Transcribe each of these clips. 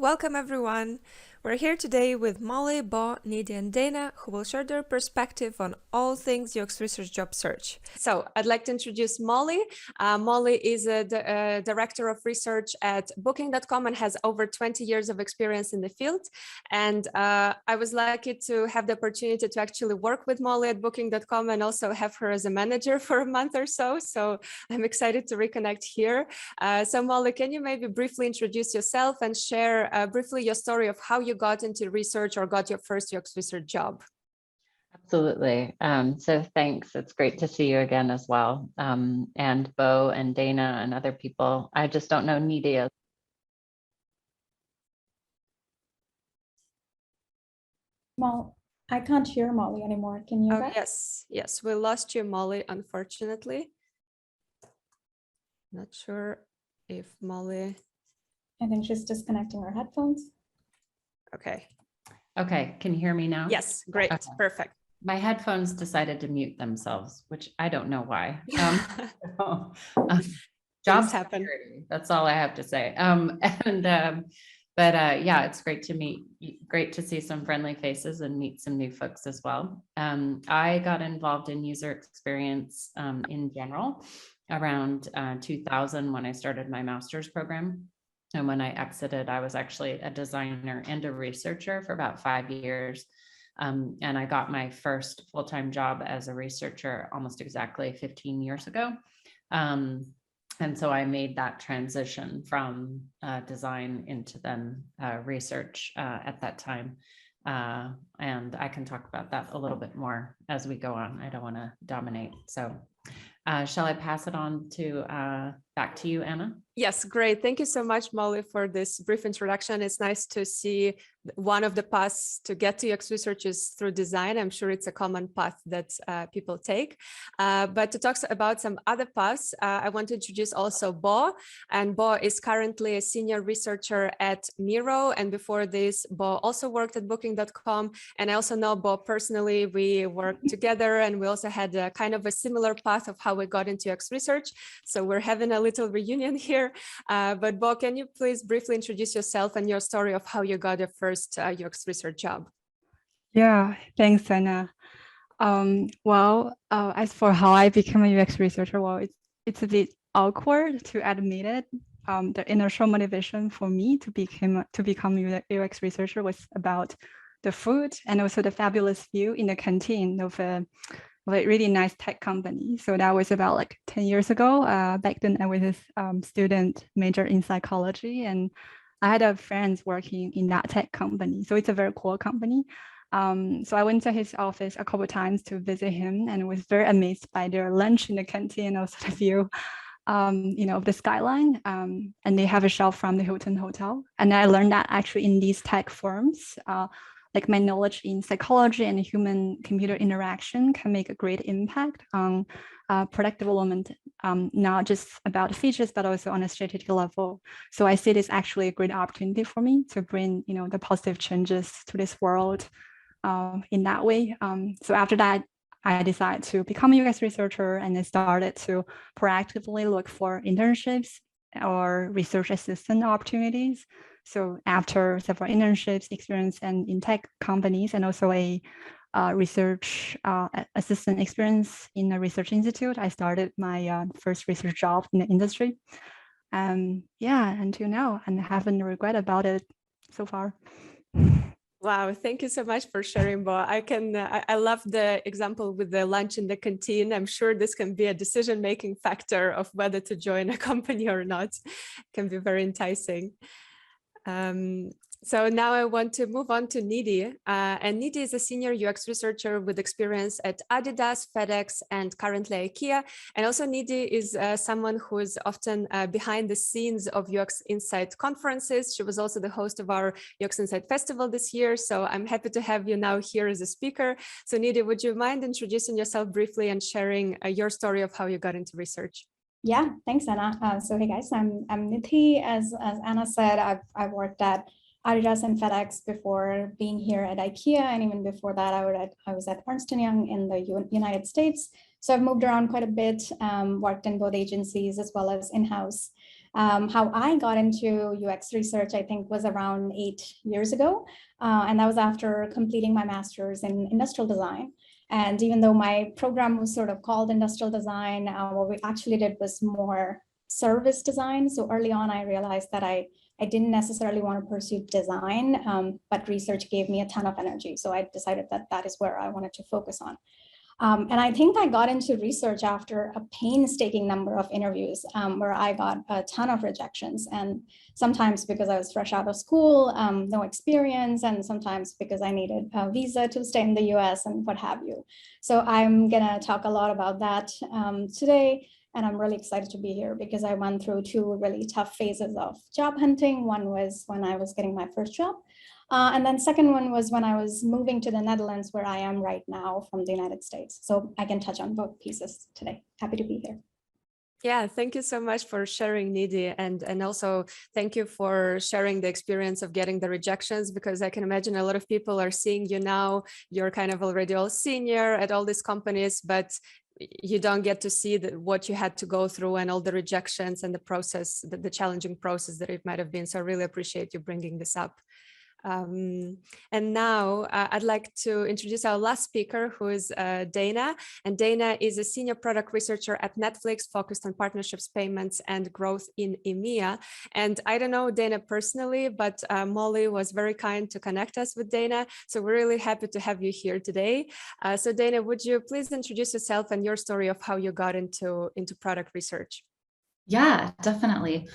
Welcome everyone. We're here today with Molly, Bo, Nidhi, and Dana, who will share their perspective on all things UX research job search. So I'd like to introduce Molly. Molly is a director of research at Booking.com and has over 20 years of experience in the field. And I was lucky to have the opportunity to actually work with Molly at Booking.com and also have her as a manager for a month or so. So I'm excited to reconnect here. So Molly, can you maybe briefly introduce yourself and share briefly your story of how you got into research or got your first UX research job? Absolutely. So thanks. It's great to see you again as well. And Bo and Dana and other people. I just don't know Nidhi. Well, I can't hear Molly anymore. Can you? Oh, yes, we lost you, Molly, unfortunately. Not sure if Molly. I think she's disconnecting her headphones. Okay. Okay, can you hear me now? Yes, great, okay. Perfect. My headphones decided to mute themselves, which I don't know why. Jobs happen. That's all I have to say. Yeah, it's great to see some friendly faces and meet some new folks as well. I got involved in user experience in general around 2000 when I started my master's program. And when I exited, I was actually a designer and a researcher for about 5 years. And I got my first full-time job as a researcher almost exactly 15 years ago. And so I made that transition from design into then research at that time. And I can talk about that a little bit more as we go on. I don't want to dominate. So shall I pass it on to back to you, Anna? Yes, great. Thank you so much, Molly, for this brief introduction. It's nice to see one of the paths to get to UX research is through design. I'm sure it's a common path that people take. But to talk about some other paths, I want to introduce also Bo. And Bo is currently a senior researcher at Miro. And before this, Bo also worked at Booking.com. And I also know Bo personally. We worked together and we also had a kind of a similar path of how we got into UX research. So we're having a little reunion here. But Bo, can you please briefly introduce yourself and your story of how you got your first UX research job? Yeah, thanks, Anna. As for how I became a UX researcher, it's a bit awkward to admit it. The initial motivation for me to become a UX researcher was about the food and also the fabulous view in the canteen of a really nice tech company. So that was about like 10 years ago. Back then I was a student major in psychology and I had a friend working in that tech company. So it's a very cool company. So I went to his office a couple of times to visit him and was very amazed by their lunch in the canteen and also the view of the skyline. And they have a shelf from the Hilton Hotel. And I learned that actually in these tech firms, like my knowledge in psychology and human-computer interaction can make a great impact on product development, not just about the features, but also on a strategic level. So I see this actually a great opportunity for me to bring, the positive changes to this world in that way. So after that, I decided to become a UX researcher and I started to proactively look for internships or research assistant opportunities. So after several internships experience and in tech companies and also a research assistant experience in a research institute, I started my first research job in the industry. Until now, and I haven't regret about it so far. Wow, thank you so much for sharing, Bo. I love the example with the lunch in the canteen. I'm sure this can be a decision-making factor of whether to join a company or not. It can be very enticing. So now I want to move on to Nidhi. And Nidhi is a senior UX researcher with experience at Adidas, FedEx, and currently IKEA. And also Nidhi is someone who is often behind the scenes of UXinsight conferences. She was also the host of our UXinsight Festival this year. So I'm happy to have you now here as a speaker. So Nidhi, would you mind introducing yourself briefly and sharing your story of how you got into research? Yeah, thanks, Anna. So hey guys, I'm Nidhi. As Anna said, I've worked at Adidas and FedEx before being here at IKEA, and even before that, I was at Ernst & Young in the United States. So I've moved around quite a bit, worked in both agencies as well as in-house. How I got into UX research, I think, was around 8 years ago. And that was after completing my master's in industrial design. And even though my program was sort of called industrial design, what we actually did was more service design. So early on, I realized that I didn't necessarily want to pursue design, but research gave me a ton of energy. So I decided that that is where I wanted to focus on. And I think I got into research after a painstaking number of interviews where I got a ton of rejections, and sometimes because I was fresh out of school, no experience, and sometimes because I needed a visa to stay in the US and what have you. So I'm gonna talk a lot about that today. And I'm really excited to be here because I went through 2 really tough phases of job hunting. One was when I was getting my first job. And then second one was when I was moving to the Netherlands, where I am right now from the United States. So I can touch on both pieces today. Happy to be here. Yeah, thank you so much for sharing, Nidhi, and also thank you for sharing the experience of getting the rejections, because I can imagine a lot of people are seeing you now. You're kind of already all senior at all these companies, but you don't get to see what you had to go through and all the rejections and the process, the challenging process that it might have been. So I really appreciate you bringing this up. And now I'd like to introduce our last speaker, who is Dana. And Dana is a senior product researcher at Netflix, focused on partnerships, payments, and growth in EMEA. And I don't know Dana personally, but Molly was very kind to connect us with Dana. So we're really happy to have you here today. So Dana, would you please introduce yourself and your story of how you got into product research? Yeah, definitely.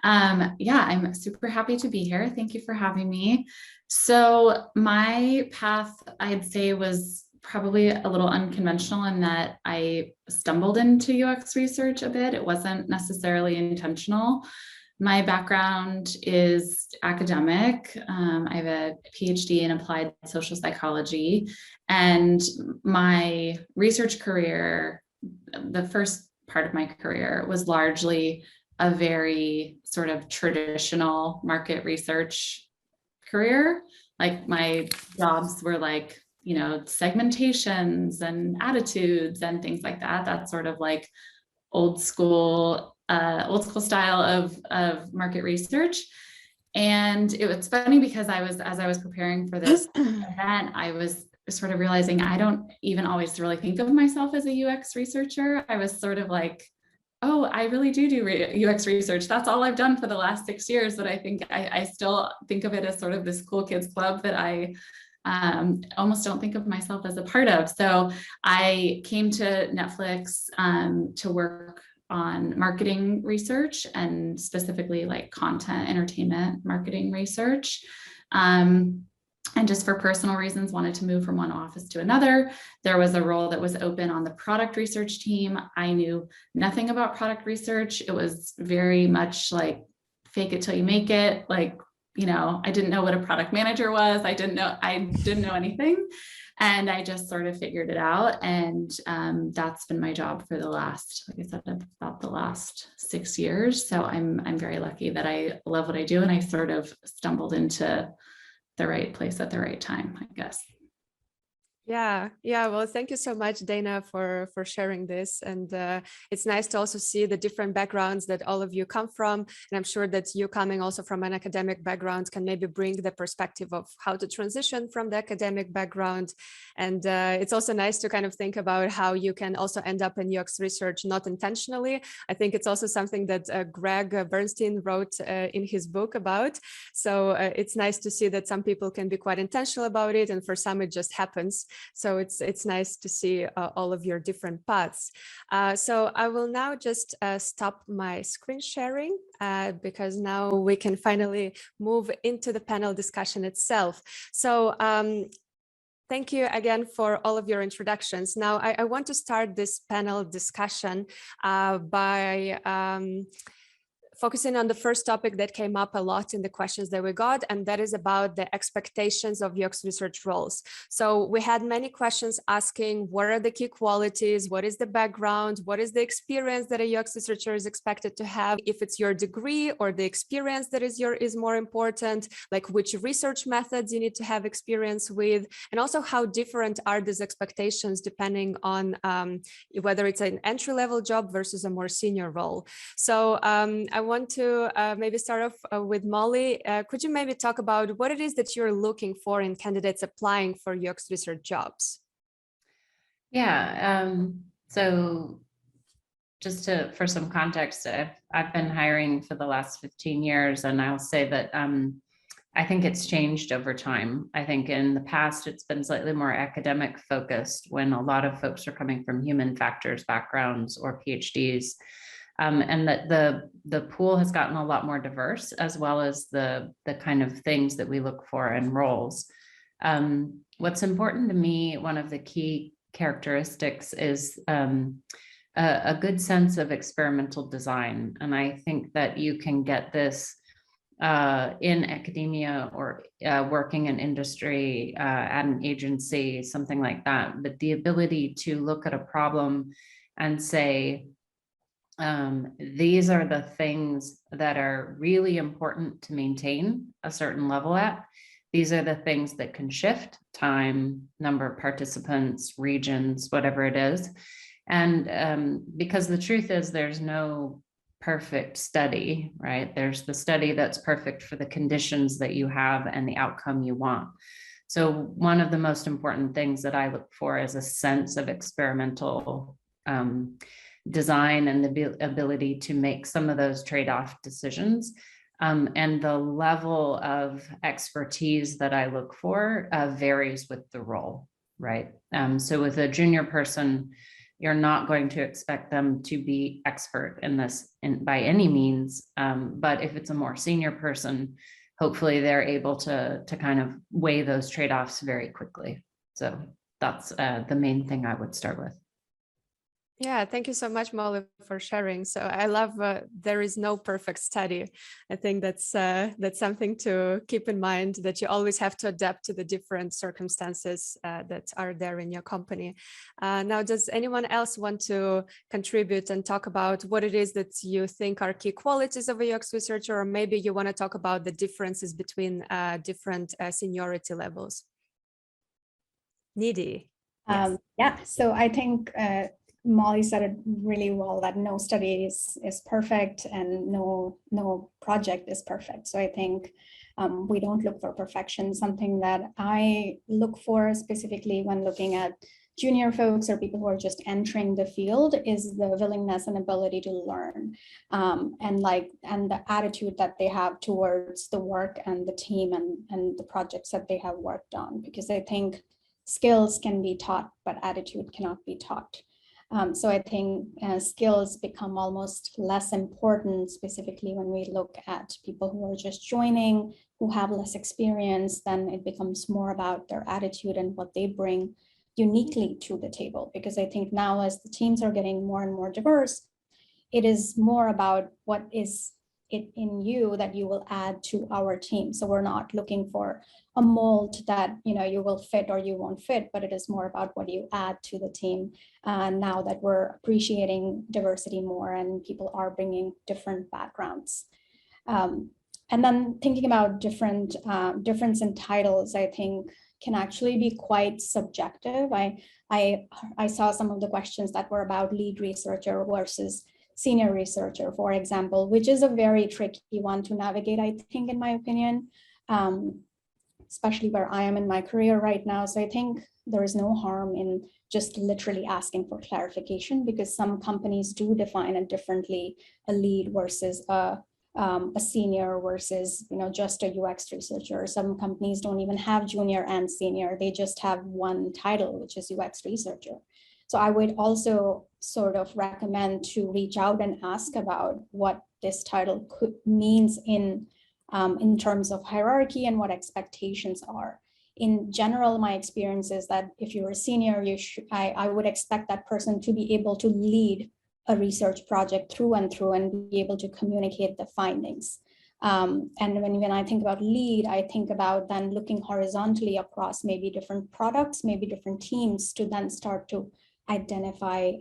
Yeah, I'm super happy to be here. Thank you for having me. So my path, I'd say, was probably a little unconventional in that I stumbled into UX research a bit. It wasn't necessarily intentional. My background is academic. I have a PhD in applied social psychology, and my research career, the first part of my career, was largely a very sort of traditional market research career. Like my jobs were like, you know, segmentations and attitudes and things like that. That's sort of like old school style of market research. And it was funny because as I was preparing for this event, I was sort of realizing I don't even always really think of myself as a UX researcher. I was sort of like, oh, I really do UX research. That's all I've done for the last 6 years. But I think I still think of it as sort of this cool kids club that I almost don't think of myself as a part of. So I came to Netflix to work on marketing research, and specifically like content entertainment marketing research. And just for personal reasons, wanted to move from one office to another. There was a role that was open on the product research team. I knew nothing about product research. It was very much like fake it till you make it. Like, you know, I didn't know what a product manager was. I didn't know anything. And I just sort of figured it out. And that's been my job for the last, like I said, about the last 6 years. So I'm very lucky that I love what I do. And I sort of stumbled into the right place at the right time, I guess. Yeah. Well, thank you so much, Dana, for sharing this. And it's nice to also see the different backgrounds that all of you come from. And I'm sure that you coming also from an academic background can maybe bring the perspective of how to transition from the academic background. And it's also nice to kind of think about how you can also end up in UX research, not intentionally. I think it's also something that Greg Bernstein wrote in his book about. So it's nice to see that some people can be quite intentional about it, and for some it just happens. So it's nice to see all of your different paths. So I will now just stop my screen sharing because now we can finally move into the panel discussion itself. So thank you again for all of your introductions. Now I want to start this panel discussion by focusing on the first topic that came up a lot in the questions that we got, and that is about the expectations of UX research roles. So we had many questions asking, what are the key qualities? What is the background? What is the experience that a UX researcher is expected to have? If it's your degree or the experience that is more important, like which research methods you need to have experience with, and also how different are these expectations depending on whether it's an entry-level job versus a more senior role. So I want to maybe start off with Molly. Could you maybe talk about what it is that you're looking for in candidates applying for UX research jobs? Yeah, so just for some context, I've been hiring for the last 15 years, and I'll say that I think it's changed over time. I think in the past, it's been slightly more academic focused when a lot of folks are coming from human factors backgrounds or PhDs. And that the pool has gotten a lot more diverse, as well as the kind of things that we look for in roles. What's important to me, one of the key characteristics is a good sense of experimental design. And I think that you can get this in academia or working in industry at an agency, something like that. But the ability to look at a problem and say, these are the things that are really important to maintain a certain level at. These are the things that can shift time, number of participants, regions, whatever it is. And because the truth is there's no perfect study, right? There's the study that's perfect for the conditions that you have and the outcome you want. So one of the most important things that I look for is a sense of experimental design and the ability to make some of those trade-off decisions. And the level of expertise that I look for varies with the role, right? So with a junior person, you're not going to expect them to be expert in this by any means. But if it's a more senior person, hopefully they're able to kind of weigh those trade-offs very quickly. So that's the main thing I would start with. Yeah, thank you so much, Molly, for sharing. So I love there is no perfect study. I think that's something to keep in mind, that you always have to adapt to the different circumstances that are there in your company. Now, does anyone else want to contribute and talk about what it is that you think are key qualities of a UX researcher, or maybe you want to talk about the differences between different seniority levels? Nidhi. Yes. Yeah, so I think Molly said it really well, that no study is perfect and no project is perfect. So I think we don't look for perfection. Something that I look for specifically when looking at junior folks or people who are just entering the field is the willingness and ability to learn, and the attitude that they have towards the work and the team and the projects that they have worked on. Because I think skills can be taught, but attitude cannot be taught. So I think skills become almost less important, specifically when we look at people who are just joining, who have less experience. Then it becomes more about their attitude and what they bring uniquely to the table. Because I think now, as the teams are getting more and more diverse, it is more about what is it in you that you will add to our team. So we're not looking for a mold that you will fit or you won't fit, but it is more about what you add to the team. Now that we're appreciating diversity more and people are bringing different backgrounds. And then thinking about difference in titles, I think can actually be quite subjective. I saw some of the questions that were about lead researcher versus senior researcher, for example, which is a very tricky one to navigate, I think, in my opinion, especially where I am in my career right now. So I think there is no harm in just literally asking for clarification, because some companies do define it differently, a lead versus a senior versus just a UX researcher. Some companies don't even have junior and senior, they just have one title, which is UX researcher. So I would also sort of recommend to reach out and ask about what this title means in terms of hierarchy and what expectations are. In general, my experience is that if you're a senior, I would expect that person to be able to lead a research project through and be able to communicate the findings. And when I think about lead, I think about then looking horizontally across maybe different products, maybe different teams, to then start to identify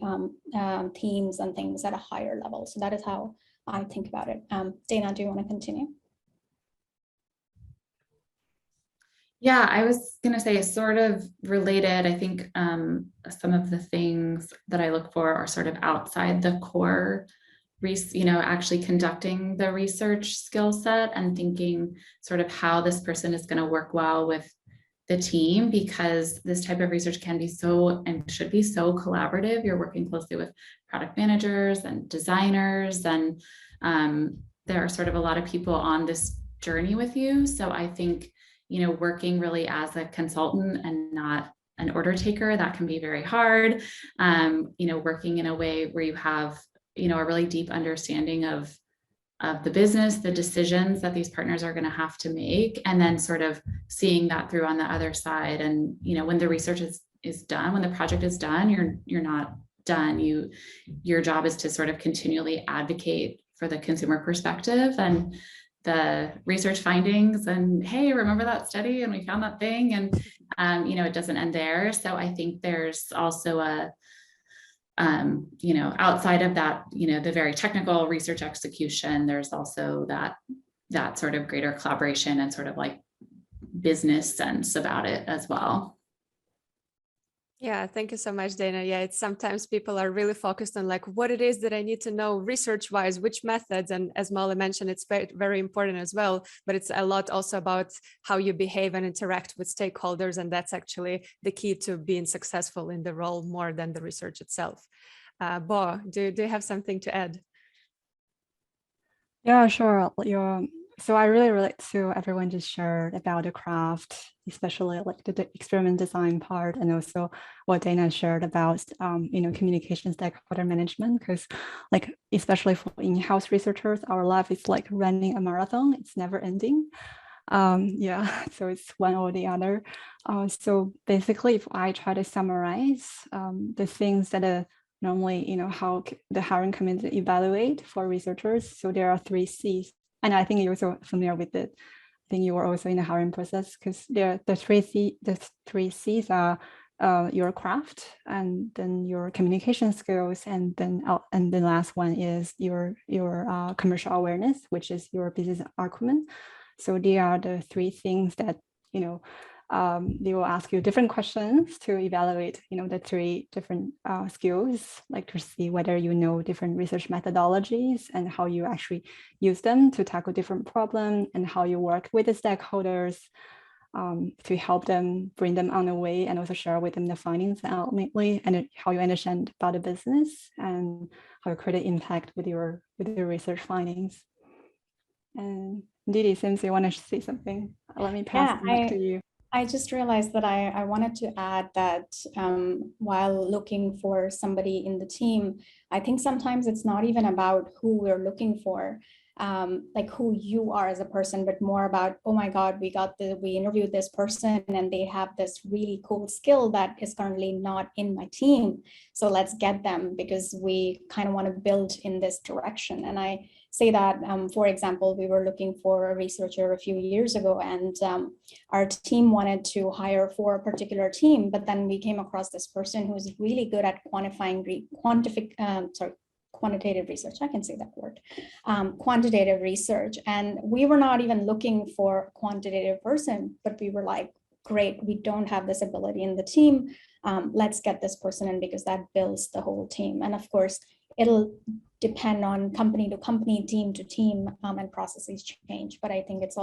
themes and things at a higher level. So that is how I think about it. Dana, do you want to continue? Yeah, I was going to say sort of related. I think some of the things that I look for are sort of outside the core actually conducting the research skill set and thinking sort of how this person is going to work well with the team, because this type of research can be so and should be so collaborative. You're working closely with product managers and designers, and there are sort of a lot of people on this journey with you. So I think, working really as a consultant and not an order taker, that can be very hard. Working in a way where you have, a really deep understanding of the business, the decisions that these partners are going to have to make, and then sort of seeing that through on the other side. And, when the research is done, when the project is done, you're not done. Your job is to sort of continually advocate for the consumer perspective and the research findings, and hey, remember that study and we found that thing, and it doesn't end there. So I think there's also a outside of that, the very technical research execution, there's also that sort of greater collaboration and sort of like business sense about it as well. Yeah, thank you so much, Dana. Yeah, it's sometimes people are really focused on like what it is that I need to know research-wise, which methods, and as Molly mentioned, it's very, very important as well, but it's a lot also about how you behave and interact with stakeholders, and that's actually the key to being successful in the role more than the research itself. Bo, do you have something to add? Yeah, sure. So I really relate to everyone just shared about the craft, especially like the experiment design part, and also what Dana shared about communication stakeholder management, because like especially for in-house researchers, our life is like running a marathon. It's never ending. So it's one or the other. So basically, if I try to summarize the things that normally, how the hiring committee evaluate for researchers. So there are 3 C's. And I think you're also familiar with it. I think you were also in the hiring process, because the 3 C's are your craft, and then your communication skills, and then the last one is your commercial awareness, which is your business acumen. So they are the 3 things that they will ask you different questions to evaluate, the 3 different skills, like to see whether you know different research methodologies and how you actually use them to tackle different problems, and how you work with the stakeholders to help them, bring them on the way, and also share with them the findings ultimately, and how you understand about the business and how you create an impact with your research findings. And Nidhi, since you want to say something, let me pass the mic to you. I just realized that I wanted to add that while looking for somebody in the team, I think sometimes it's not even about who we're looking for, like who you are as a person, but more about, oh my God, we interviewed this person and they have this really cool skill that is currently not in my team. So let's get them, because we kind of want to build in this direction. And I say that, for example, we were looking for a researcher a few years ago, and our team wanted to hire for a particular team, but then we came across this person who's really good at quantitative research. I can say that word, quantitative research. And we were not even looking for a quantitative person, but we were like, great, we don't have this ability in the team. Let's get this person in, because that builds the whole team. And of course, it'll depend on company to company, team to team, and processes change. But I think it's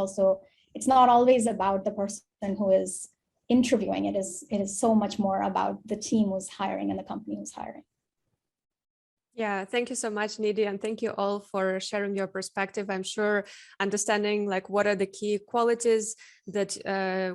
not always about the person who is interviewing. It is so much more about the team who's hiring and the company who's hiring. Yeah, thank you so much, Nidhi, and thank you all for sharing your perspective. I'm sure understanding like what are the key qualities that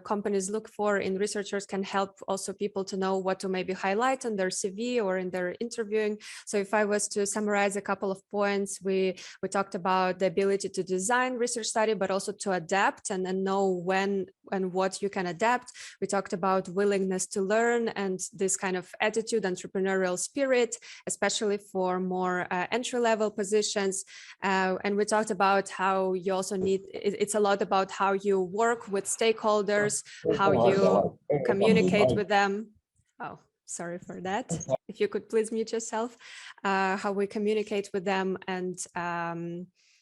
companies look for in researchers can help also people to know what to maybe highlight on their CV or in their interviewing. So if I was to summarize a couple of points, we talked about the ability to design research study, but also to adapt and then know when and what you can adapt. We talked about willingness to learn and this kind of attitude, entrepreneurial spirit, especially for more entry-level positions. And we talked about how you also need, it's a lot about how you work with stakeholders, how you communicate with them. Oh, sorry for that. If you could please mute yourself. How we communicate with them, and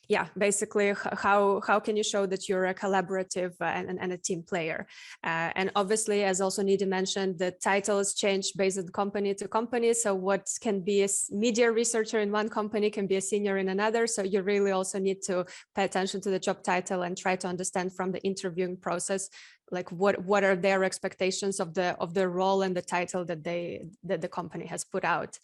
Yeah, basically, how can you show that you're a collaborative and a team player? And obviously, as also Nidhi mentioned, the titles change based on company to company. So what can be a media researcher in one company can be a senior in another. So you really also need to pay attention to the job title and try to understand from the interviewing process, like what are their expectations of the role and the title that the company has put out.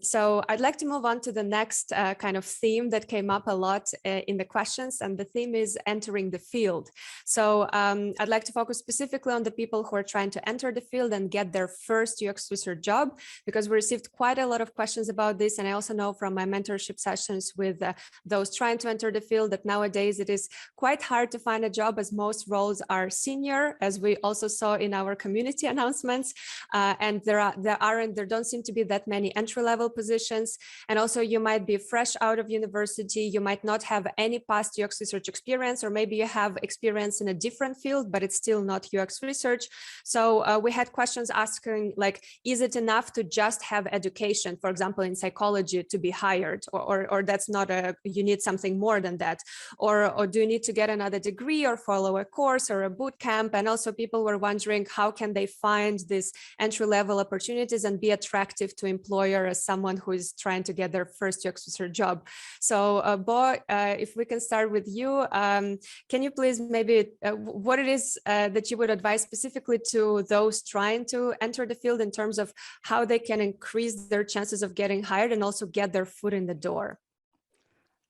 So I'd like to move on to the next kind of theme that came up a lot in the questions, and the theme is entering the field. So I'd like to focus specifically on the people who are trying to enter the field and get their first UX research job, because we received quite a lot of questions about this. And I also know from my mentorship sessions with those trying to enter the field that nowadays it is quite hard to find a job, as most roles are senior, as we also saw in our community announcements, and there don't seem to be that many entry-level positions. And also you might be fresh out of university, you might not have any past UX research experience, or maybe you have experience in a different field, but it's still not UX research. So we had questions asking, like, is it enough to just have education, for example, in psychology, to be hired, or that's not you need something more than that, or do you need to get another degree or follow a course or a boot camp? And also people were wondering, how can they find these entry-level opportunities and be attractive to employers as someone who is trying to get their first UX research job. So Bo, if we can start with you, can you please maybe what it is that you would advise specifically to those trying to enter the field in terms of how they can increase their chances of getting hired and also get their foot in the door?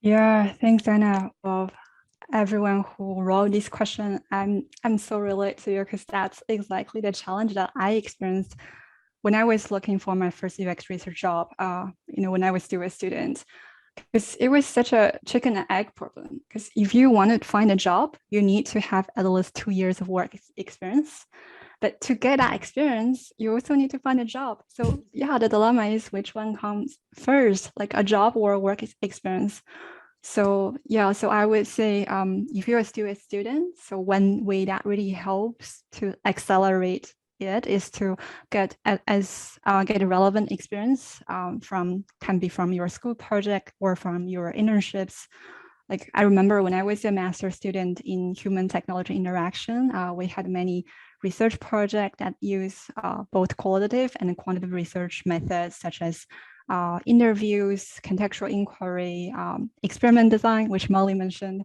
Yeah, thanks, Anna. Well, everyone who wrote this question, I'm so related to you, because that's exactly the challenge that I experienced when I was looking for my first UX research job, when I was still a student. Because it was such a chicken and egg problem. Because if you want to find a job, you need to have at least 2 years of work experience. But to get that experience, you also need to find a job. So yeah, the dilemma is which one comes first, like a job or a work experience. So yeah, so I would say if you're still a student, so one way that really helps to accelerate it is to get get a relevant experience can be from your school project or from your internships. Like I remember when I was a master's student in human technology interaction, we had many research projects that use both qualitative and quantitative research methods, such as interviews, contextual inquiry, experiment design, which Molly mentioned,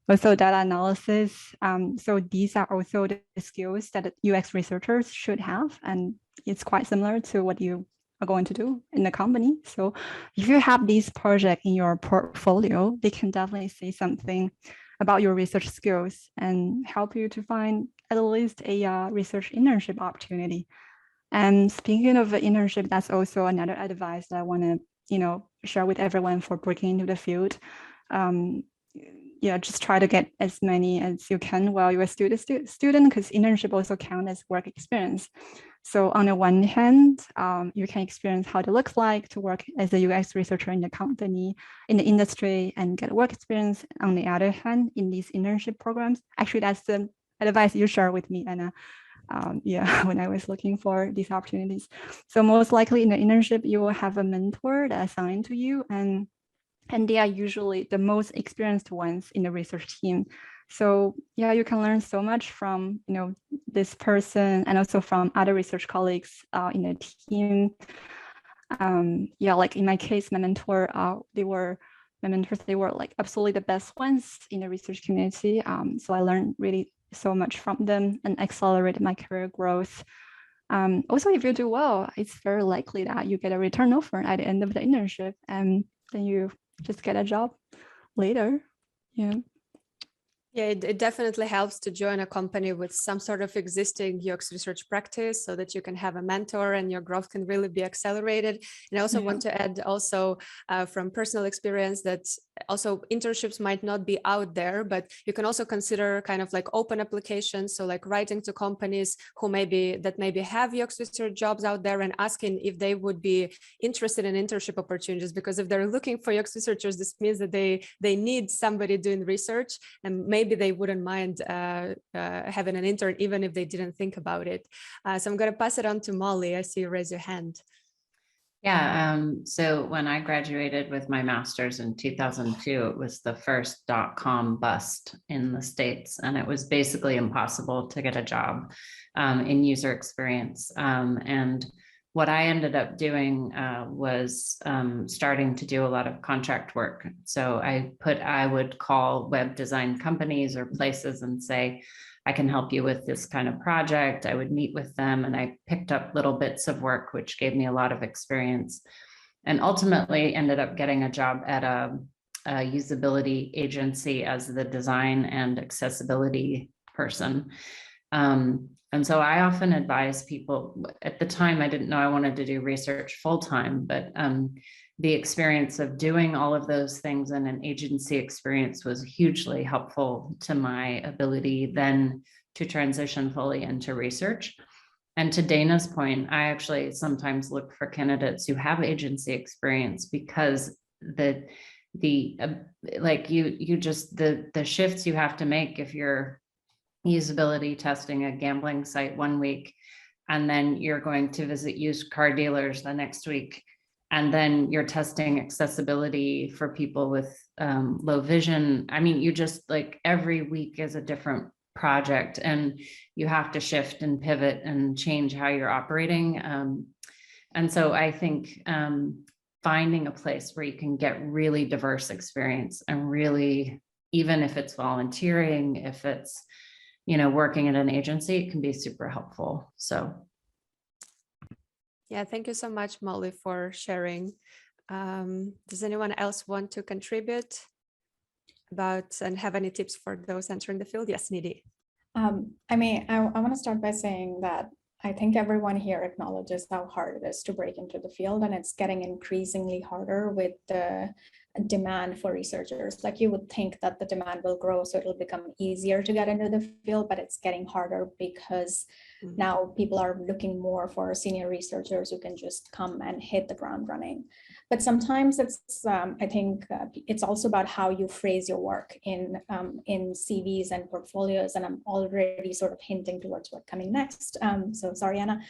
also data analysis. So these are also the skills that UX researchers should have, and it's quite similar to what you are going to do in the company. So if you have these projects in your portfolio, they can definitely say something about your research skills and help you to find at least a research internship opportunity. And speaking of internship, that's also another advice that I want to, share with everyone for breaking into the field. Just try to get as many as you can while you're a student, because internship also count as work experience. So on the one hand, you can experience how it looks like to work as a UX researcher in the company, in the industry, and get work experience. On the other hand, in these internship programs, actually that's the advice you share with me, Anna. When I was looking for these opportunities. So most likely in the internship, you will have a mentor that assigned to you, and they are usually the most experienced ones in the research team. So yeah, you can learn so much from this person and also from other research colleagues in the team. Like in my case, my mentors, they were like absolutely the best ones in the research community. So I learned really so much from them and accelerated my career growth. Also, if you do well, it's very likely that you get a return offer at the end of the internship, and then you just get a job later. Yeah. Yeah, it definitely helps to join a company with some sort of existing UX research practice so that you can have a mentor and your growth can really be accelerated. And I also want to add also from personal experience that also internships might not be out there, but you can also consider kind of like open applications. So like writing to companies who maybe have UX research jobs out there and asking if they would be interested in internship opportunities, because if they're looking for UX researchers, this means that they need somebody doing research, and maybe they wouldn't mind having an intern, even if they didn't think about it. So I'm going to pass it on to Molly. I see you raise your hand. Yeah, so when I graduated with my master's in 2002, it was the first .com bust in the States, and it was basically impossible to get a job in user experience. And what I ended up doing was starting to do a lot of contract work. So I would call web design companies or places and say, I can help you with this kind of project. I would meet with them, and I picked up little bits of work, which gave me a lot of experience, and ultimately ended up getting a job at a usability agency as the design and accessibility person. And so I often advise people, at the time, I didn't know I wanted to do research full-time, but the experience of doing all of those things in an agency experience was hugely helpful to my ability then to transition fully into research. And to Dana's point, I actually sometimes look for candidates who have agency experience, because the shifts you have to make if you're usability testing a gambling site one week, and then you're going to visit used car dealers the next week, and then you're testing accessibility for people with low vision. I mean, you just, like, every week is a different project, and you have to shift and pivot and change how you're operating. And so I think finding a place where you can get really diverse experience, and really, even if it's volunteering, if it's, you know, working at an agency, it can be super helpful. So yeah, thank you so much, Molly, for sharing. Does anyone else want to contribute about and have any tips for those entering the field? Yes, Nidhi. I mean, I want to start by saying that I think everyone here acknowledges how hard it is to break into the field, and it's getting increasingly harder with the demand for researchers. Like, you would think that the demand will grow, so it'll become easier to get into the field, but it's getting harder because now people are looking more for senior researchers who can just come and hit the ground running. But sometimes it's, I think it's also about how you phrase your work in CVs and portfolios, and I'm already sort of hinting towards what's coming next. So sorry, Anna,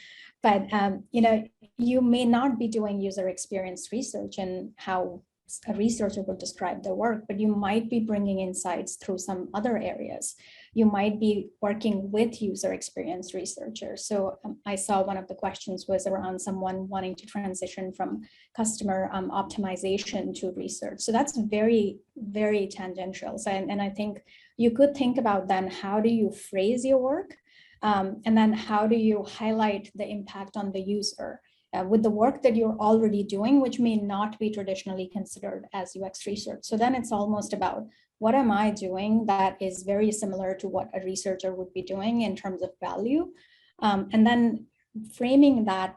but you know, you may not be doing user experience research and how a researcher would describe their work, but you might be bringing insights through some other areas. You might be working with user experience researchers. So I saw one of the questions was around someone wanting to transition from customer optimization to research. So that's very, very tangential. So, and I think you could think about then, how do you phrase your work? And then how do you highlight the impact on the user? With the work that you're already doing, which may not be traditionally considered as UX research. So then it's almost about, what am I doing that is very similar to what a researcher would be doing in terms of value? And then framing that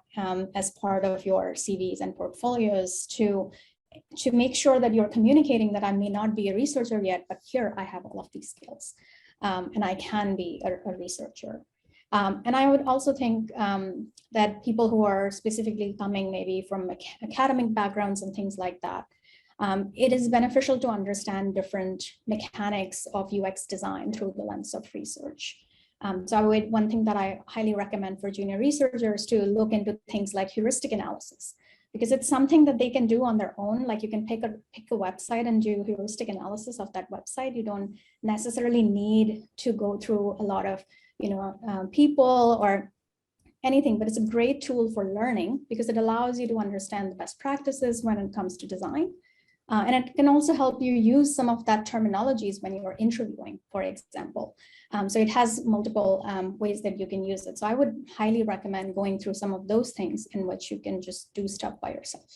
as part of your CVs and portfolios to make sure that you're communicating that I may not be a researcher yet, but here I have all of these skills and I can be a researcher. And I would also think that people who are specifically coming maybe from academic backgrounds and things like that, it is beneficial to understand different mechanics of UX design through the lens of research. So one thing that I highly recommend for junior researchers to look into things like heuristic analysis, because it's something that they can do on their own. Like, you can pick a website and do heuristic analysis of that website. You don't necessarily need to go through a lot of people or anything, but it's a great tool for learning because it allows you to understand the best practices when it comes to design. And it can also help you use some of that terminologies when you're interviewing, for example. So it has multiple ways that you can use it. So I would highly recommend going through some of those things in which you can just do stuff by yourself.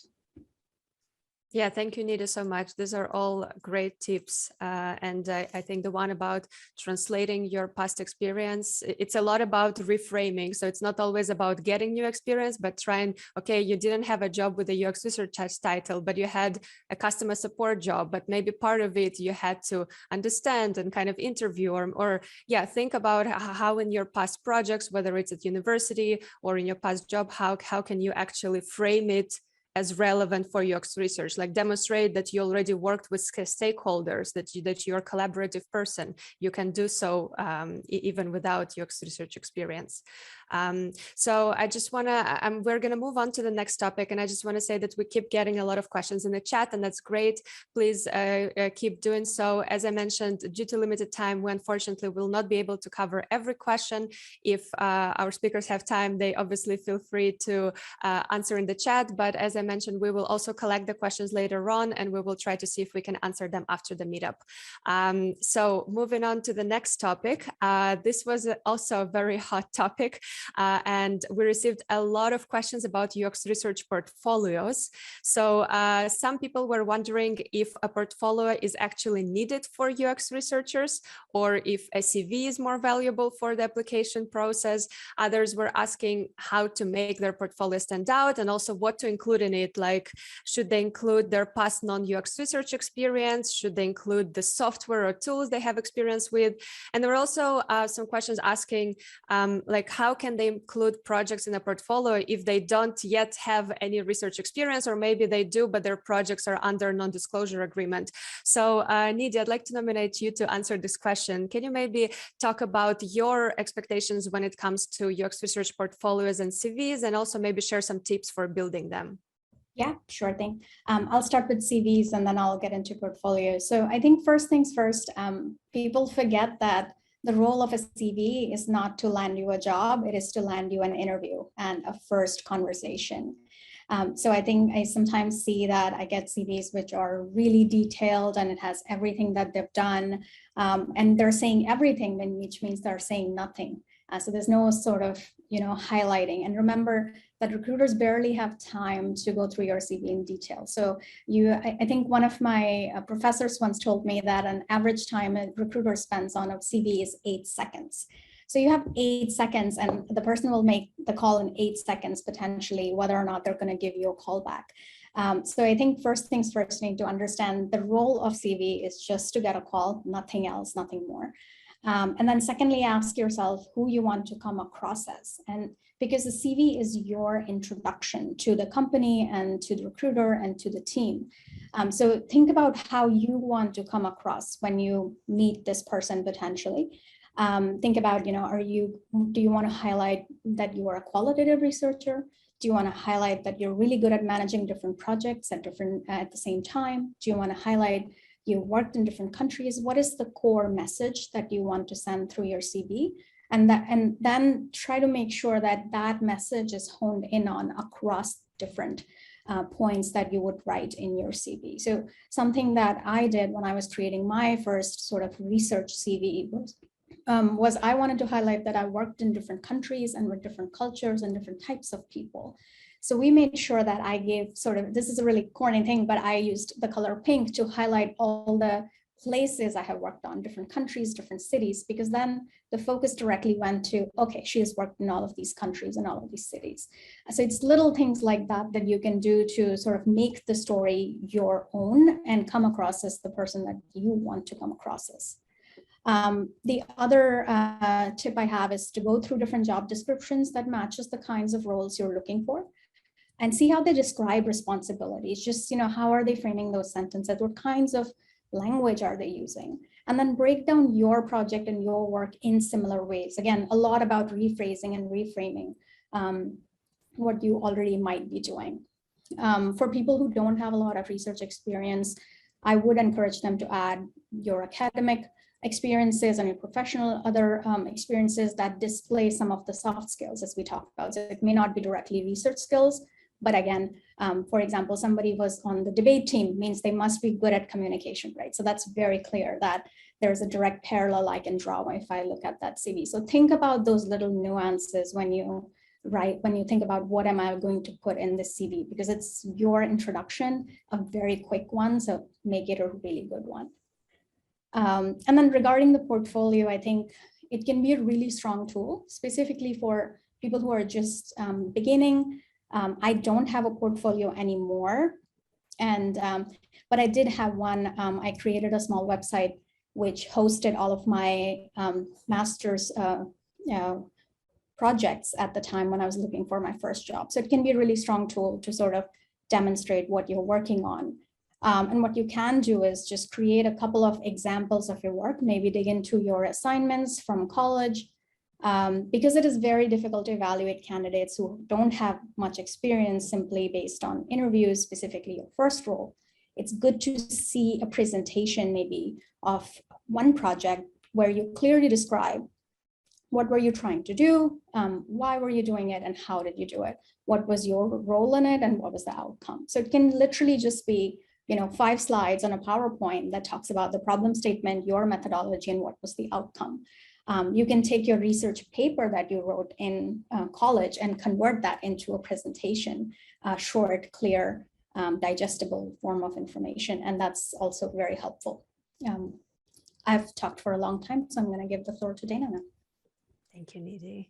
Yeah, thank you, Nidhi, so much. These are all great tips. And I think the one about translating your past experience, it's a lot about reframing. So it's not always about getting new experience, but trying, okay, you didn't have a job with a UX research title, but you had a customer support job, but maybe part of it you had to understand and kind of interview or yeah, think about how in your past projects, whether it's at university or in your past job, how can you actually frame it as relevant for UX research, like demonstrate that you already worked with stakeholders, that you're a collaborative person. You can do so even without UX research experience. So I just we're gonna move on to the next topic, and I just wanna say that we keep getting a lot of questions in the chat, and that's great. Please keep doing so. As I mentioned, due to limited time, we unfortunately will not be able to cover every question. If our speakers have time, they obviously feel free to answer in the chat, but as I mentioned, we will also collect the questions later on, and we will try to see if we can answer them after the meetup. So moving on to the next topic, this was also a very hot topic, and we received a lot of questions about UX research portfolios. So some people were wondering if a portfolio is actually needed for UX researchers, or if a CV is more valuable for the application process. Others were asking how to make their portfolio stand out, and also what to include in it. Like, should they include their past non-UX research experience? Should they include the software or tools they have experience with? And there were also some questions asking, like, how can they include projects in a portfolio if they don't yet have any research experience, or maybe they do, but their projects are under non-disclosure agreement. So Nidhi, I'd like to nominate you to answer this question. Can you maybe talk about your expectations when it comes to UX research portfolios and CVs, and also maybe share some tips for building them? Yeah, sure thing. I'll start with CVs and then I'll get into portfolios. So I think first things first, people forget that the role of a CV is not to land you a job, it is to land you an interview and a first conversation. So I think I sometimes see that I get CVs which are really detailed and it has everything that they've done, and they're saying everything, which means they're saying nothing. So there's no sort of, highlighting. And remember that recruiters barely have time to go through your CV in detail. So I think one of my professors once told me that an average time a recruiter spends on a CV is 8 seconds. So you have 8 seconds and the person will make the call in 8 seconds, potentially, whether or not they're going to give you a call back. So I think first things first, you need to understand the role of CV is just to get a call, nothing else, nothing more. And then secondly, ask yourself who you want to come across as. And because the CV is your introduction to the company and to the recruiter and to the team. So think about how you want to come across when you meet this person potentially. Think about, do you want to highlight that you are a qualitative researcher? Do you want to highlight that you're really good at managing different projects at the same time? Do you want to highlight you worked in different countries? What is the core message that you want to send through your CV? And then try to make sure that that message is honed in on across different points that you would write in your CV. So something that I did when I was creating my first sort of research CV was I wanted to highlight that I worked in different countries and with different cultures and different types of people. So we made sure that I gave this is a really corny thing, but I used the color pink to highlight all the places I have worked on, different countries, different cities, because then the focus directly went to, okay, she has worked in all of these countries and all of these cities. So it's little things like that that you can do to sort of make the story your own and come across as the person that you want to come across as. The other tip I have is to go through different job descriptions that matches the kinds of roles you're looking for and see how they describe responsibilities. Just, how are they framing those sentences? What kinds of language are they using? And then break down your project and your work in similar ways. Again, a lot about rephrasing and reframing what you already might be doing. For people who don't have a lot of research experience, I would encourage them to add your academic experiences and your professional other experiences that display some of the soft skills as we talked about. So it may not be directly research skills, but again, for example, somebody was on the debate team means they must be good at communication, right? So that's very clear that there's a direct parallel I can draw if I look at that CV. So think about those little nuances when you write, when you think about what am I going to put in this CV, because it's your introduction, a very quick one, so make it a really good one. And then regarding the portfolio, I think it can be a really strong tool, specifically for people who are just beginning. I don't have a portfolio anymore, but I did have one. I created a small website which hosted all of my master's projects at the time when I was looking for my first job. So it can be a really strong tool to sort of demonstrate what you're working on. And what you can do is just create a couple of examples of your work, maybe dig into your assignments from college, because it is very difficult to evaluate candidates who don't have much experience simply based on interviews, specifically your first role. It's good to see a presentation maybe of one project where you clearly describe what were you trying to do, why were you doing it, and how did you do it? What was your role in it, and what was the outcome? So it can literally just be 5 slides on a PowerPoint that talks about the problem statement, your methodology, and what was the outcome. You can take your research paper that you wrote in college and convert that into a presentation, short, clear, digestible form of information. And that's also very helpful. I've talked for a long time, so I'm going to give the floor to Dana now. Thank you, Nidhi.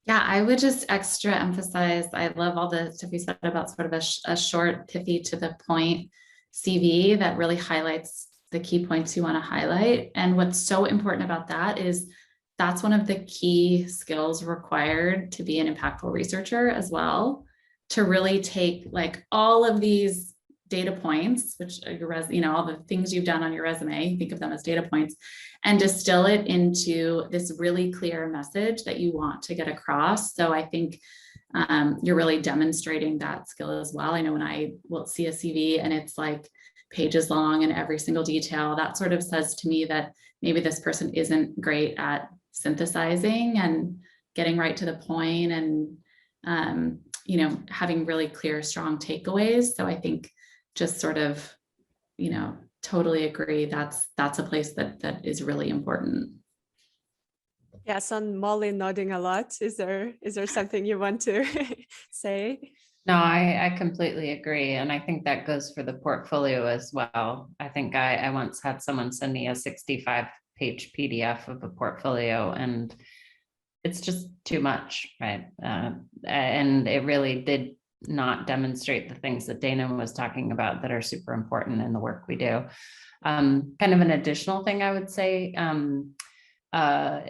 Yeah, I would just extra emphasize, I love all the stuff you said about sort of a short, pithy, to the point CV that really highlights the key points you want to highlight. And what's so important about that is that's one of the key skills required to be an impactful researcher as well, to really take like all of these data points, which are your all the things you've done on your resume, think of them as data points, and distill it into this really clear message that you want to get across. So I think you're really demonstrating that skill as well. I know when I will see a CV and it's like pages long and every single detail, that sort of says to me that maybe this person isn't great at synthesizing and getting right to the point and, having really clear, strong takeaways. So I think just sort of, totally agree. That's a place that is really important. Yes, on Molly nodding a lot. Is there something you want to say? No, I completely agree. And I think that goes for the portfolio as well. I think I once had someone send me a 65-page PDF of a portfolio, and it's just too much, right? And it really did not demonstrate the things that Dana was talking about that are super important in the work we do. Kind of an additional thing I would say, for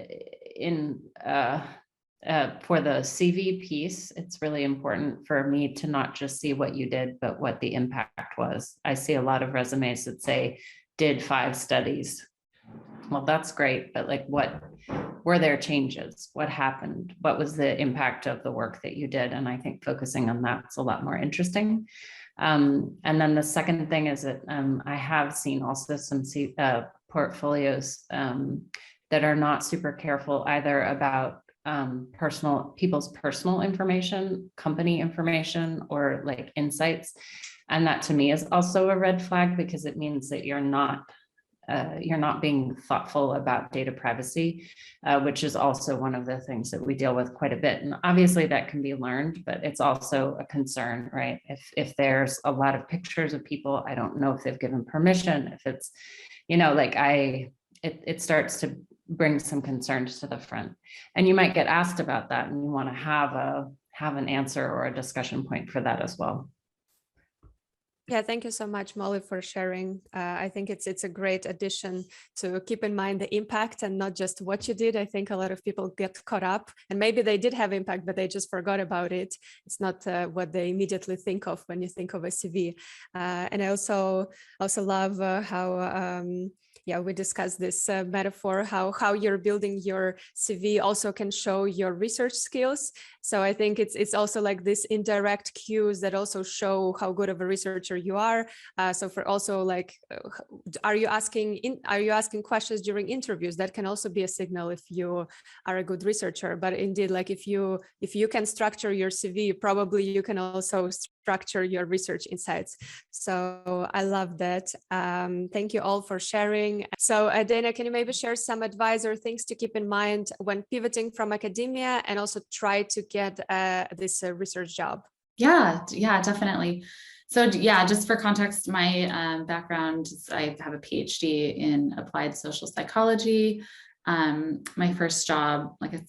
the CV piece, it's really important for me to not just see what you did, but what the impact was. I see a lot of resumes that say, did 5 studies. Well, that's great, but like, what were there changes? What happened? What was the impact of the work that you did? And I think focusing on that's a lot more interesting. And then the second thing is that I have seen also some portfolios that are not super careful either about people's personal information, company information, or like insights. And that to me is also a red flag, because it means that you're not being thoughtful about data privacy, which is also one of the things that we deal with quite a bit. And obviously that can be learned, but it's also a concern, right? If there's a lot of pictures of people, I don't know if they've given permission, if it's, it starts to bring some concerns to the front. And you might get asked about that, and you want to have an answer or a discussion point for that as well. Yeah, thank you so much, Molly, for sharing. I think it's a great addition to keep in mind the impact and not just what you did. I think a lot of people get caught up, and maybe they did have impact, but they just forgot about it. It's not what they immediately think of when you think of a CV. And I also love how we discussed this metaphor, how you're building your CV also can show your research skills. So I think it's also like this indirect cues that also show how good of a researcher you are. So for also like, are you asking questions during interviews? That can also be a signal if you are a good researcher. But indeed, like if you can structure your CV, probably you can also structure your research insights. So I love that. Thank you all for sharing. So Dana, can you maybe share some advice or things to keep in mind when pivoting from academia and also try to get this research job? Yeah, definitely. So yeah, just for context, my background, I have a PhD in applied social psychology. My first job, like I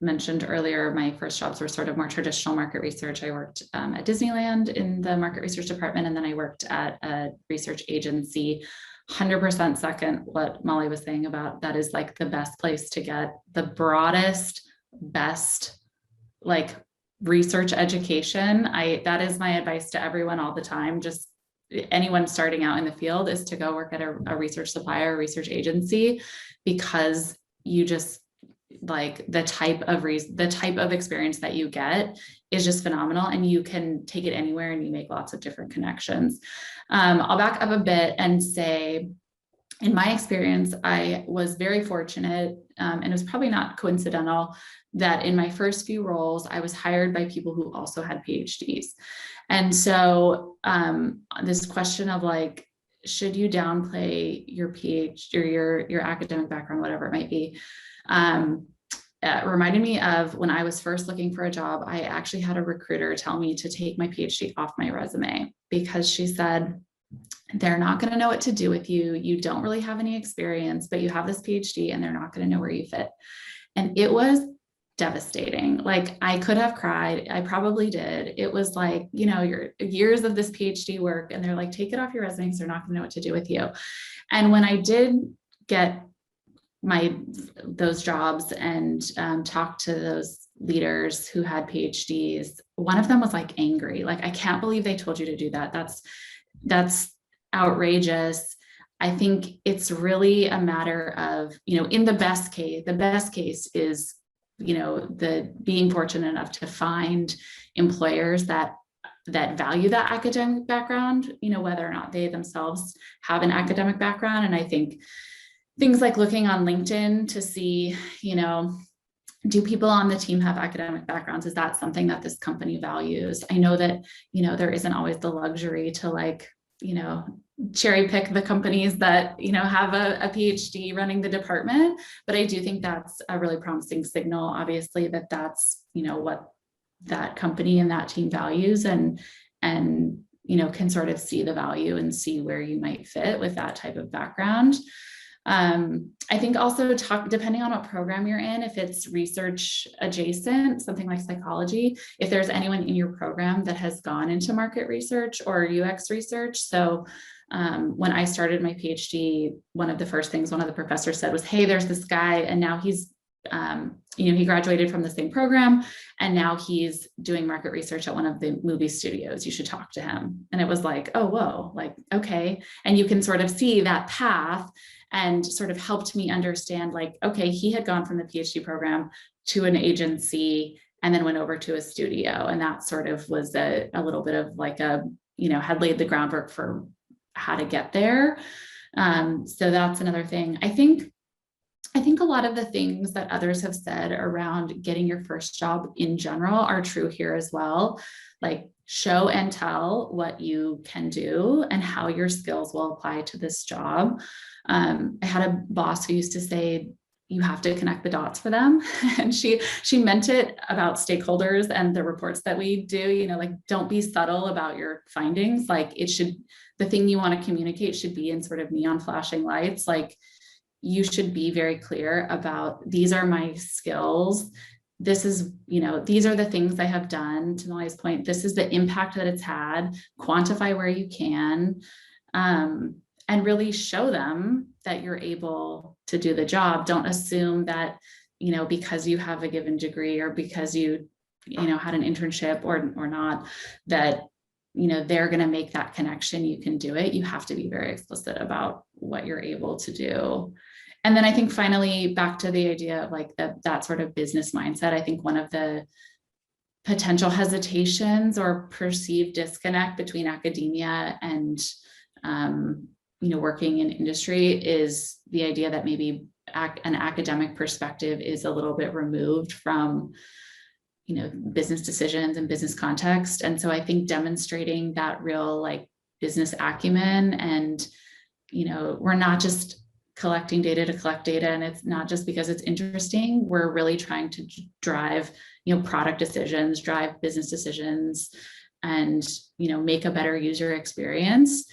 mentioned earlier, my first jobs were sort of more traditional market research. I worked at Disneyland in the market research department, and then I worked at a research agency. 100% second what Molly was saying about that is like the best place to get the broadest, best like research education. That is my advice to everyone all the time. Just anyone starting out in the field is to go work at a research supplier, research agency, because you just like the type of experience that you get is just phenomenal, and you can take it anywhere and you make lots of different connections. I'll back up a bit and say, in my experience, I was very fortunate, and it was probably not coincidental, that in my first few roles, I was hired by people who also had PhDs. And so this question of like, should you downplay your PhD or your academic background, whatever it might be, reminded me of when I was first looking for a job. I actually had a recruiter tell me to take my PhD off my resume, because she said, they're not going to know what to do with you. You don't really have any experience, but you have this PhD and they're not going to know where you fit. And it was devastating. Like, I could have cried. I probably did. It was like, you know, your years of this PhD work, and they're like, take it off your resume because they're not going to know what to do with you. And when I did get those jobs and talk to those leaders who had PhDs, one of them was like angry. Like, I can't believe they told you to do that. That's outrageous. I think it's really a matter of, you know, in the best case is, you know, the being fortunate enough to find employers that value that academic background, you know, whether or not they themselves have an academic background. And I think things like looking on LinkedIn to see, you know, do people on the team have academic backgrounds? Is that something that this company values? I know that, you know, there isn't always the luxury to like, you know, cherry pick the companies that, you know, have a PhD running the department, but I do think that's a really promising signal, obviously, that's, you know, what that company and that team values, and, you know, can sort of see the value and see where you might fit with that type of background. I think also depending on what program you're in, if it's research adjacent, something like psychology, if there's anyone in your program that has gone into market research or UX research. So when I started my PhD, one of the first things one of the professors said was, hey, there's this guy, and now he's, you know, he graduated from the same program, and now he's doing market research at one of the movie studios. You should talk to him. And it was like, oh, whoa, like, okay. And you can sort of see that path, and sort of helped me understand, like, okay, he had gone from the PhD program to an agency and then went over to a studio. And that sort of was a little bit of like you know, had laid the groundwork for how to get there. So that's another thing. I think a lot of the things that others have said around getting your first job in general are true here as well. Like, show and tell what you can do and how your skills will apply to this job. I had a boss who used to say, you have to connect the dots for them. And she meant it about stakeholders and the reports that we do, you know, like, don't be subtle about your findings. Like, the thing you want to communicate should be in sort of neon flashing lights. Like, you should be very clear about, these are my skills. This is, you know, these are the things I have done, to Molly's point. This is the impact that it's had. Quantify where you can, and really show them that you're able to do the job. Don't assume that, you know, because you have a given degree or because you know, had an internship or not, that, you know, they're going to make that connection. You can do it. You have to be very explicit about what you're able to do. And then I think finally, back to the idea of like that sort of business mindset, I think one of the potential hesitations or perceived disconnect between academia and, you know, working in industry is the idea that maybe an academic perspective is a little bit removed from, you know, business decisions and business context. And so I think demonstrating that real like business acumen, and, you know, we're not just collecting data to collect data, and it's not just because it's interesting. We're really trying to drive, you know, product decisions, drive business decisions, and, you know, make a better user experience.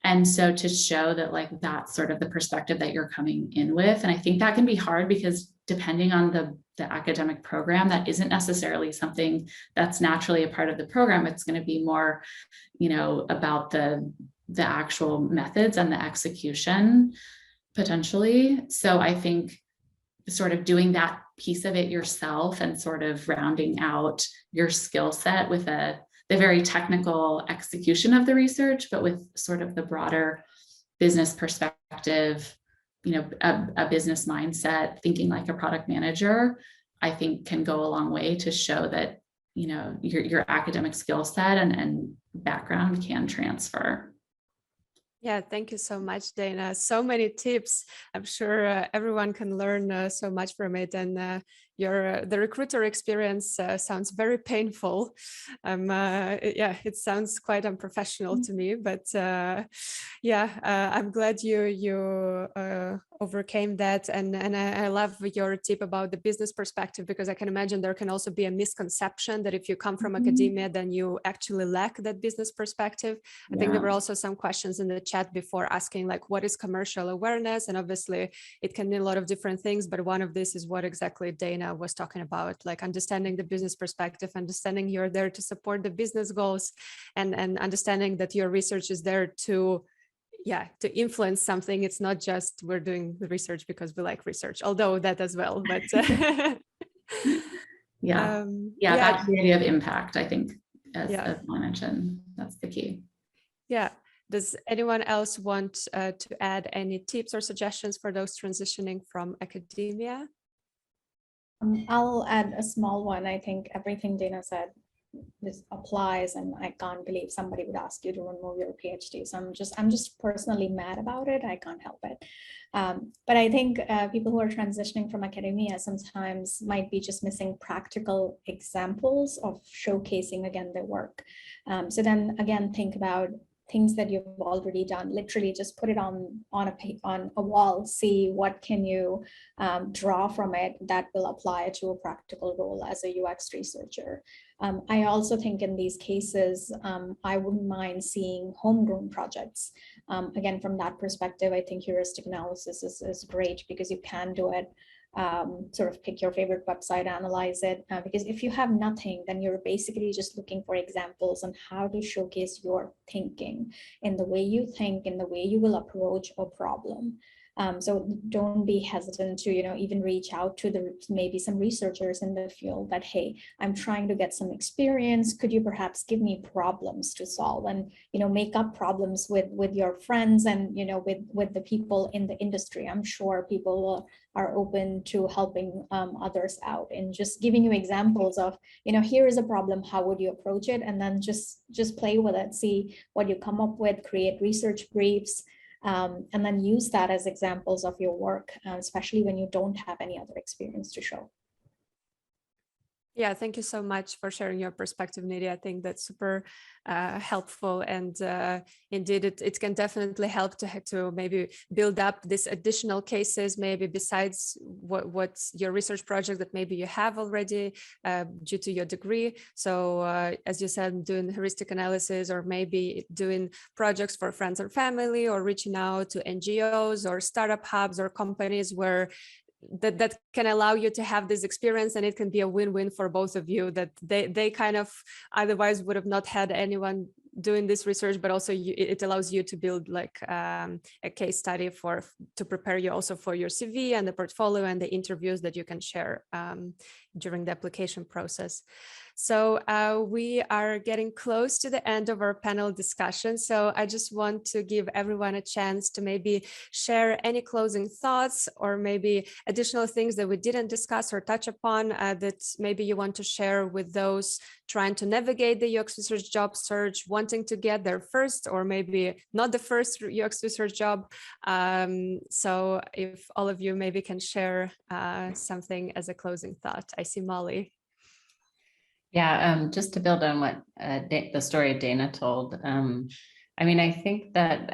And so to show that like that's sort of the perspective that you're coming in with. And I think that can be hard because depending on the academic program, that isn't necessarily something that's naturally a part of the program. It's going to be more, you know, about the actual methods and the execution potentially. So I think sort of doing that piece of it yourself and sort of rounding out your skill set with the very technical execution of the research, but with sort of the broader business perspective, a business mindset, thinking like a product manager, I think can go a long way to show that, your academic skill set and background can transfer. Yeah, thank you so much, Dana. So many tips. I'm sure everyone can learn so much from it. And the recruiter experience sounds very painful. It sounds quite unprofessional to me. But I'm glad you overcame that. And I love your tip about the business perspective, because I can imagine there can also be a misconception that if you come from academia, then you actually lack that business perspective. I think there were also some questions in the chat before asking, like, what is commercial awareness? And obviously it can mean a lot of different things, but one of this is what exactly Dana was talking about, like understanding the business perspective, understanding you're there to support the business goals, and understanding that your research is there to influence something. It's not just we're doing the research because we like research, although that as well, but that's the idea of impact, I think, as I mentioned, that's the key. Yeah. Does anyone else want to add any tips or suggestions for those transitioning from academia? I'll add a small one. I think everything Dana said, this applies, and I can't believe somebody would ask you to remove your PhD. So I'm just personally mad about it. I can't help it. But I think people who are transitioning from academia sometimes might be just missing practical examples of showcasing again their work. So then again, think about things that you've already done. Literally just put it on a wall, see what can you draw from it that will apply to a practical role as a UX researcher. I also think in these cases, I wouldn't mind seeing homegrown projects. Again, from that perspective, I think heuristic analysis is great, because you can do it. Sort of pick your favorite website, analyze it, because if you have nothing, then you're basically just looking for examples on how to showcase your thinking in the way you think, in the way you will approach a problem. So don't be hesitant to, even reach out to maybe some researchers in the field that, hey, I'm trying to get some experience. Could you perhaps give me problems to solve, and, make up problems with your friends and, with the people in the industry. I'm sure people are open to helping others out and just giving you examples of, here is a problem, how would you approach it? And then just play with it, see what you come up with, create research briefs, and then use that as examples of your work, especially when you don't have any other experience to show. Yeah, thank you so much for sharing your perspective, Nidhi. I think that's super helpful, and indeed it can definitely help to maybe build up these additional cases, maybe besides what's your research project that maybe you have already due to your degree. So as you said, doing heuristic analysis, or maybe doing projects for friends or family, or reaching out to NGOs or startup hubs or companies where that can allow you to have this experience, and it can be a win-win for both of you, that they kind of otherwise would have not had anyone doing this research, but also it allows you to build like a case study to prepare you also for your CV and the portfolio and the interviews that you can share during the application process. So we are getting close to the end of our panel discussion. So I just want to give everyone a chance to maybe share any closing thoughts, or maybe additional things that we didn't discuss or touch upon that maybe you want to share with those trying to navigate the UX research job search, wanting to get their first or maybe not the first UX research job. So if all of you maybe can share something as a closing thought. I see Molly. Yeah, just to build on what the story Dana told. I mean, I think that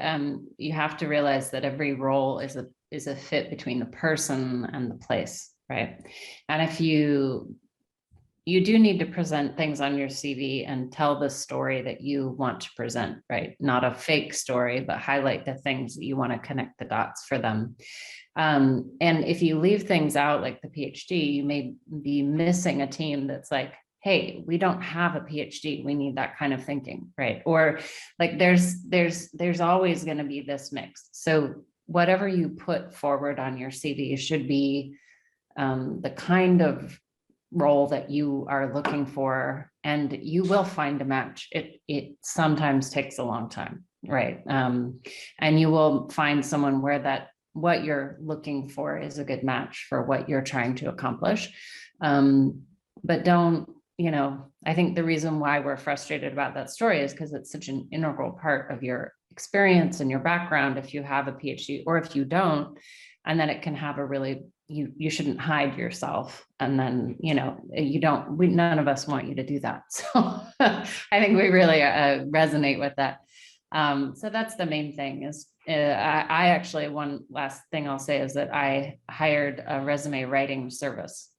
you have to realize that every role is a fit between the person and the place, right? And if you do need to present things on your CV and tell the story that you want to present, right? Not a fake story, but highlight the things that you want to connect the dots for them. And if you leave things out like the PhD, you may be missing a team that's like, hey, we don't have a PhD, we need that kind of thinking, right? Or like there's always going to be this mix. So whatever you put forward on your CV should be the kind of role that you are looking for, and you will find a match. It sometimes takes a long time, right? And you will find someone where what you're looking for is a good match for what you're trying to accomplish. But don't, I think the reason why we're frustrated about that story is because it's such an integral part of your experience and your background, if you have a PhD or if you don't, and then it can have a really, you shouldn't hide yourself. And then, none of us want you to do that. So I think we really resonate with that. So that's the main thing is, I actually, one last thing I'll say is that I hired a resume writing service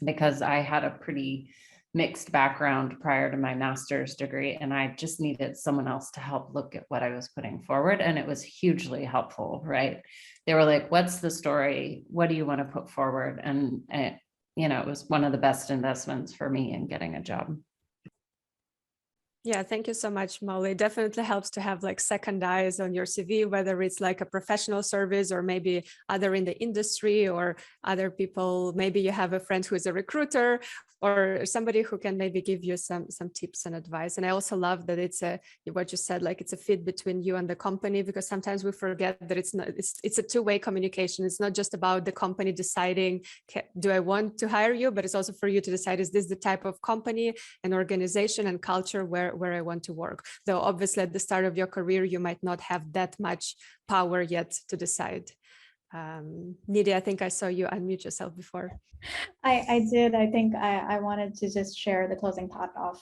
because I had a pretty mixed background prior to my master's degree, and I just needed someone else to help look at what I was putting forward. And it was hugely helpful, right? They were like, what's the story? What do you want to put forward? And it was one of the best investments for me in getting a job. Yeah, thank you so much, Molly. It definitely helps to have like second eyes on your CV, whether it's like a professional service or maybe other in the industry or other people. Maybe you have a friend who is a recruiter or somebody who can maybe give you some tips and advice. And I also love that it's what you said, like it's a fit between you and the company, because sometimes we forget that it's a two-way communication. It's not just about the company deciding, do I want to hire you, but it's also for you to decide, is this the type of company and organization and culture where I want to work? Though obviously at the start of your career, you might not have that much power yet to decide. Nidhi, I think I saw you unmute yourself before. I did. I think I wanted to just share the closing thought of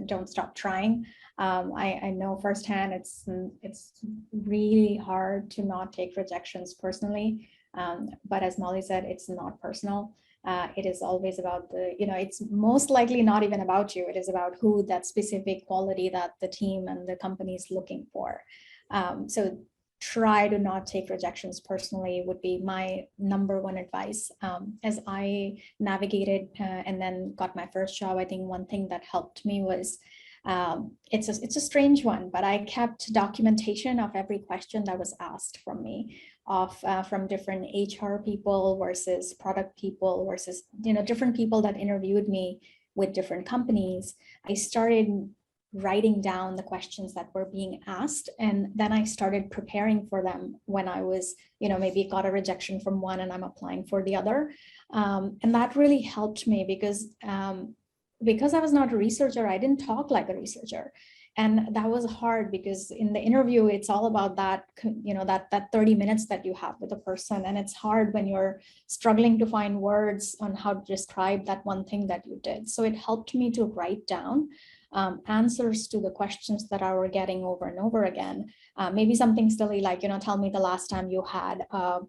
don't stop trying. I know firsthand it's really hard to not take rejections personally. But as Molly said, it's not personal. It is always about it's most likely not even about you. It is about who that specific quality that the team and the company is looking for. So try to not take rejections personally would be my number one advice. As I navigated and then got my first job, I think one thing that helped me was, it's a strange one, but I kept documentation of every question that was asked from me, from different HR people versus product people versus different people that interviewed me with different companies. I started writing down the questions that were being asked, and then I started preparing for them when I was maybe got a rejection from one and I'm applying for the other, and that really helped me because I was not a researcher, I didn't talk like a researcher. And that was hard because in the interview, it's all about that, that 30 minutes that you have with a person. And it's hard when you're struggling to find words on how to describe that one thing that you did. So it helped me to write down answers to the questions that I were getting over and over again. Maybe something silly like, tell me the last time you had a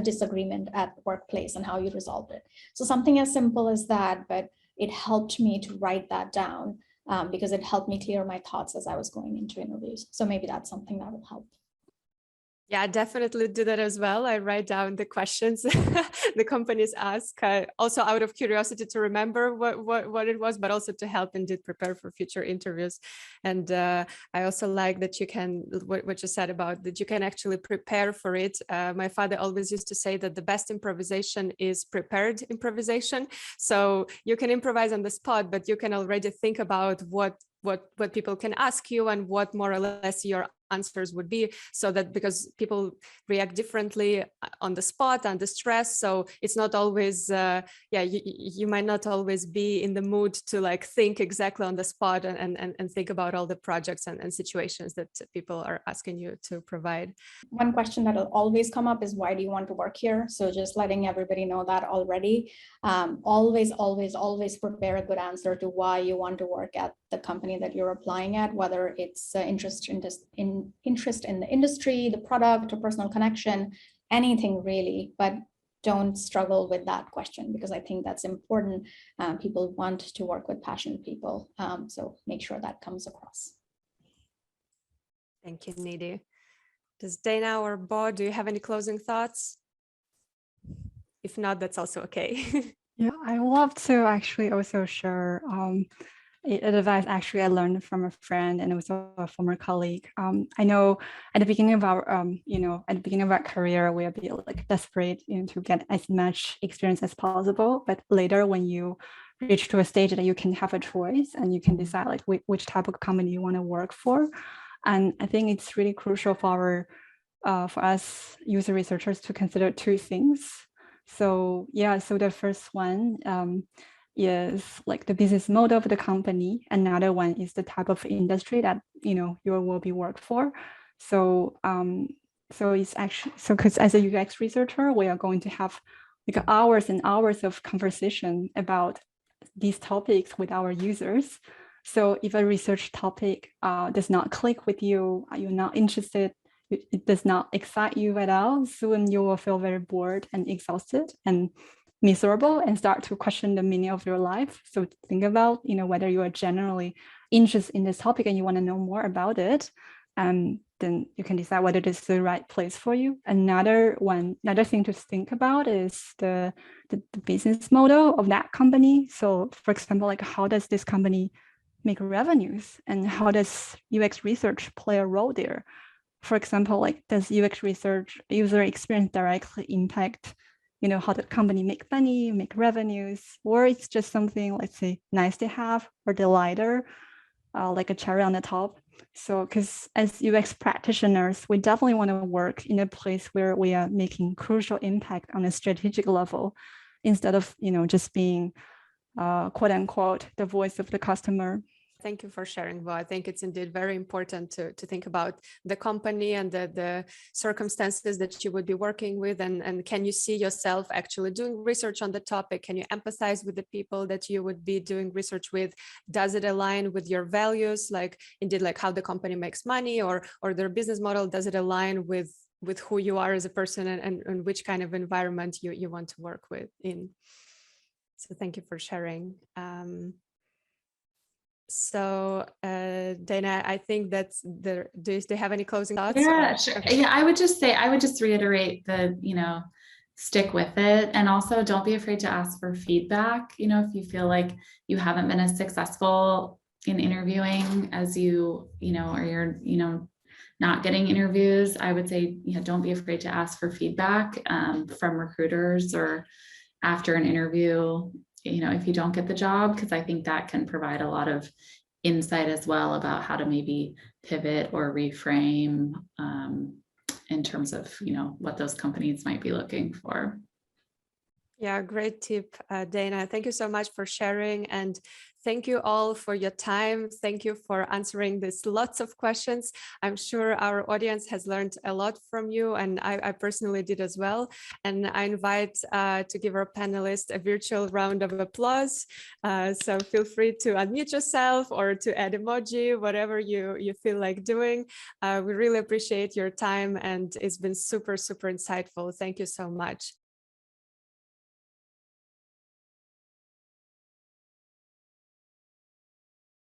disagreement at the workplace and how you resolved it. So something as simple as that, but it helped me to write that down because it helped me clear my thoughts as I was going into interviews. So maybe that's something that will help. Yeah, I definitely do that as well. I write down the questions the companies ask, also out of curiosity to remember what it was, but also to help indeed prepare for future interviews. And I also like that you can, what you said about that you can actually prepare for it. My father always used to say that the best improvisation is prepared improvisation. So you can improvise on the spot, but you can already think about what people can ask you and what more or less your answers would be, so that because people react differently on the spot, under stress, so it's not always you might not always be in the mood to like think exactly on the spot and think about all the projects and situations that people are asking you to provide. One question that will always come up is, why do you want to work here? So just letting everybody know that already. Always prepare a good answer to why you want to work at the company that you're applying at, whether it's interest in the industry, the product, or personal connection, anything really, but don't struggle with that question because I think that's important. People want to work with passionate people, so make sure that comes across. Thank you, Nidhi. Does Dana or Bo, do you have any closing thoughts? If not, that's also okay. Yeah, I would love to actually also share advice actually I learned from a friend and also a former colleague. I know at the beginning of our, at the beginning of our career, we are like desperate, to get as much experience as possible. But later, when you reach to a stage that you can have a choice and you can decide like which type of company you want to work for, and I think it's really crucial for us user researchers to consider two things. So yeah, so the first one is like the business model of the company. Another one is the type of industry that you will be worked for. So so it's actually because as a UX researcher, we are going to have like hours and hours of conversation about these topics with our users. So if a research topic does not click with you, you're not interested, it does not excite you at all, soon you will feel very bored and exhausted and miserable and start to question the meaning of your life. So think about, whether you are generally interested in this topic and you want to know more about it, and then you can decide whether this is the right place for you. Another thing to think about is the business model of that company. So for example, like how does this company make revenues and how does UX research play a role there? For example, like does UX research user experience directly impact how the company make money, make revenues, or it's just something, let's say, nice to have or delighter, like a cherry on the top. So because as UX practitioners, we definitely want to work in a place where we are making crucial impact on a strategic level instead of just being quote unquote the voice of the customer. Thank you for sharing, Bo. I think it's indeed very important to think about the company and the circumstances that you would be working with, and can you see yourself actually doing research on the topic? Can you empathize with the people that you would be doing research with? Does it align with your values, like indeed like how the company makes money or their business model? Does it align with who you are as a person and which kind of environment you want to work with in? So thank you for sharing. So Dana, I think that's do they have any closing thoughts? Yeah, sure. Okay. Yeah, I would just reiterate the, stick with it. And also don't be afraid to ask for feedback. If you feel like you haven't been as successful in interviewing as or you're, not getting interviews, I would say, don't be afraid to ask for feedback from recruiters or after an interview, if you don't get the job, because I think that can provide a lot of insight as well about how to maybe pivot or reframe in terms of, what those companies might be looking for. Yeah, great tip, Dana. Thank you so much for sharing, and thank you all for your time. Thank you for answering these lots of questions. I'm sure our audience has learned a lot from you, and I personally did as well. And I invite to give our panelists a virtual round of applause. So feel free to unmute yourself or to add emoji, whatever you feel like doing. We really appreciate your time, and it's been super, super insightful. Thank you so much.